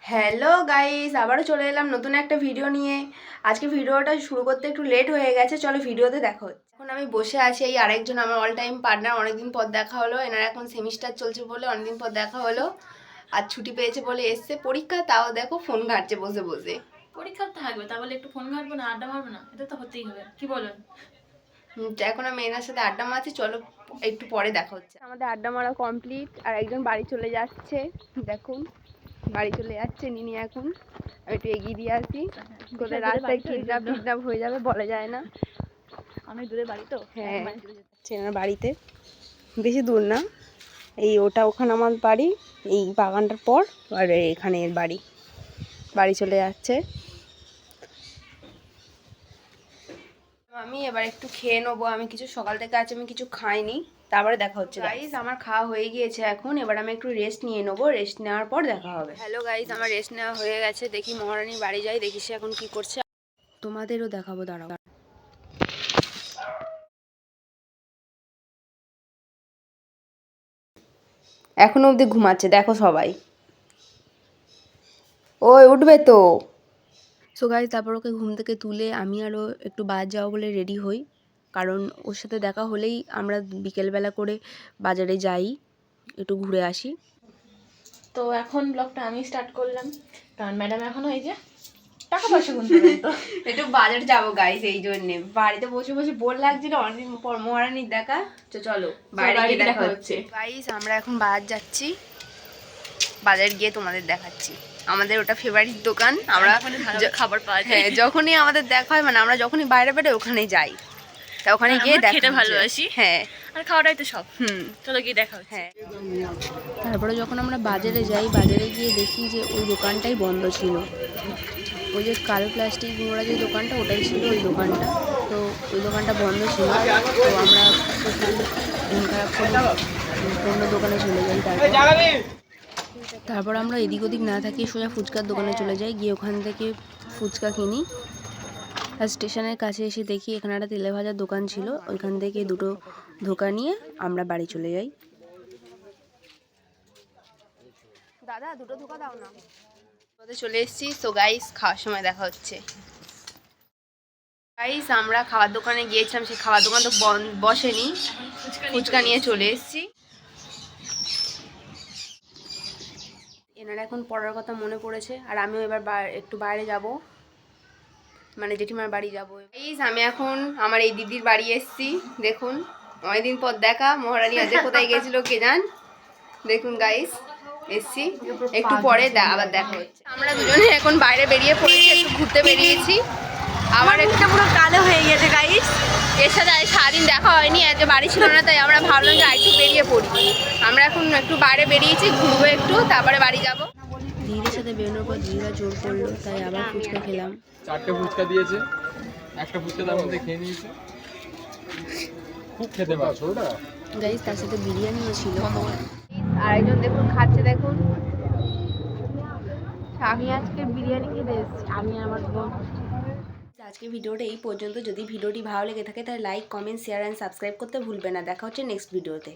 Hello guys, আবারও চলে এলাম নতুন একটা ভিডিও নিয়ে। আজকে ভিডিওটা শুরু করতে একটু লেট হয়ে গেছে, চলো ভিডিওতে দেখো। এখন আমি বসে আছি, এই আরেকজন আমার অল টাইম পার্টনার, অনেকদিন পর দেখা হলো। এনার এখন সেমিস্টার চলছে বলে অনেকদিন পর দেখা হলো, আর ছুটি পেয়েছে বলে এসছে পরীক্ষা, তাও দেখো ফোন ঘাটছে বসে বসে। পরীক্ষা থাকবে তা বলে একটু ফোন ঘাটবো না, আড্ডা মারবো না? এটা তো হতেই হবে, কি বলেন? এখন আমি এনার সাথে আড্ডা মারছি, চলো একটু পরে দেখা হচ্ছে। আমাদের আড্ডা মারা কমপ্লিট, আর একজন বাড়ি চলে যাচ্ছে, দেখুন বাড়ি চলে যাচ্ছে নিনি। এখন আমি একটু এগিয়ে দিয়ে আসি, কোথায় রাস্তায় কিডন্যাপ হয়ে যাবে বলা যায় না। অনেক দূরে বাড়ি তো। হ্যাঁ, চেনার বাড়িতে বেশি দূর না, এই ওখানে আমার বাড়ি, এই বাগানটার পর, আর এখানে এর বাড়ি চলে যাচ্ছে। আমি এবার একটু খেয়ে নেবো, আমি কিছু সকাল থেকে আছে আমি কিছু খাইনি, তারপরে দেখা হচ্ছে। গাইস আমার খাওয়া হয়ে গিয়েছে, এখন এবার আমি একটু রেস্ট নিয়ে নেবো, রেস্ট নেওয়ার পর দেখা হবে। হ্যালো গাইস, আমার রেস্ট নেওয়া হয়ে গেছে, দেখি মহারানীর বাড়ি যাই, দেখি সে এখন কি করছে, তোমাদেরও দেখাবো, দাঁড়াও। এখনো অবধি ঘুমাচ্ছে, দেখো সবাই, ওই উঠবে তো। সো গাইস তারপর ওকে ঘুম থেকে তুলে আমি আরও একটু বাজার যাবো বলে রেডি হই, কারণ ওর সাথে দেখা হলেই আমরা বিকেলবেলা করে বাজারে যাই, একটু ঘুরে আসি। তো এখন ব্লগটা আমি স্টার্ট করলাম, কারণ ম্যাডাম এখনো এই যে টাকা পয়সা গুনতে তো একটু বাজার যাবো গাইস, এই জন্যে বাড়িতে বসে বসে বোর লাগছিল, অনেকদিন পর মহারানীর দেখা, তো চলো বাইরে গিয়ে দেখা হচ্ছে। গাইস আমরা এখন বাজার যাচ্ছি, বাজার গিয়ে তোমাদের দেখাচ্ছি। আমাদের ওটা ফেভারিট দোকান, আমরা খাবার পাওয়া যায়। হ্যাঁ, যখনই আমাদের দেখা হয়, মানে আমরা যখনই বাইরে বেরোই ওখানেই যাই, তা ওখানে গিয়ে খেতে ভালোবাসি। হ্যাঁ, আর খাওয়াটাই তো সব। চলো গিয়ে দেখা হচ্ছে। হ্যাঁ, তারপরে যখন আমরা বাজারে যাই, বাজারে গিয়ে দেখি যে ওই দোকানটাই বন্ধ ছিল, ওই যে কালো প্লাস্টিক নোংরা যে দোকানটা, ওটাই ছিল ওই দোকানটা। তো ওই দোকানটা বন্ধ ছিল, তো আমরা মন খারাপ করে অন্য দোকানে চলে যাই। তারপর আমরা এদিক ওদিক না থাকি সোজা ফুচকার দোকানে চলে যাই, গিয়ে ওখান থেকে ফুচকা কিনি। আর স্টেশনের কাছে এসে দেখি এখানে একটা তেলে ভাজার দোকান ছিল, ওইখান থেকে দুটো ধোকা নিয়ে আমরা বাড়ি চলে যাই। দাদা দুটো ধোকা দাও না। চলে এসেছি, সো গাইস খাওয়ার সময় দেখা হচ্ছে। গাইস আমরা খাওয়ার দোকানে গিয়েছিলাম, সেই খাওয়ার দোকান তো বসেনি, ফুচকা নিয়ে চলে এসেছি। এনারা এখন পড়ার কথা মনে পড়েছে, আর আমিও এবার একটু বাইরে যাব, মানে জেঠিমার বাড়ি যাবো। গাইস আমি এখন আমার এই দিদির বাড়ি এসেছি, দেখুন অনেকদিন পর দেখা। মহারানী আজ কোথায় গেছিল কে জান। দেখুন গাইস এসছি, একটু পরে আবার দেখা হচ্ছে। আমরা দুজনে এখন বাইরে বেরিয়ে পড়েছি, একটু ঘুরতে বেরিয়েছি। আমার একটা পুরো কালো হয়ে গেছে গাইস, এর সাথে সারাদিন দেখা হয়নি, আজ বাড়ি ছিল না, তাই আমরা ভাবলাম যে একটু বেরিয়ে পড়ি। আমরা এখন একটু বাইরে বেরিয়েছি, ঘুরবো একটু, তারপরে বাড়ি যাব। দিদির সাথে বেরোনোর পর দিদিরা জোর করলো, তাই আবার ফুচকা খেলাম। 4টে ফুচকা দিয়েছে, একটা ফুচকা তার মধ্যে খেয়ে নিয়েছে, খুব খেতে পারছো ওটা গাইস। তার সাথে বিরিয়ানিও ছিল, আর একজন দেখুন খাচ্ছে, দেখুন। আমি আজকে বিরিয়ানি খেতে এসেছি, আমি আমার বোন। আজকে ভিডিওটা এই পর্যন্ত। যদি ভিডিওটি ভালো লেগে থাকে তাহলে like, comment, share and subscribe করতে ভুলবে না। দেখা হচ্ছে নেক্সট ভিডিওতে।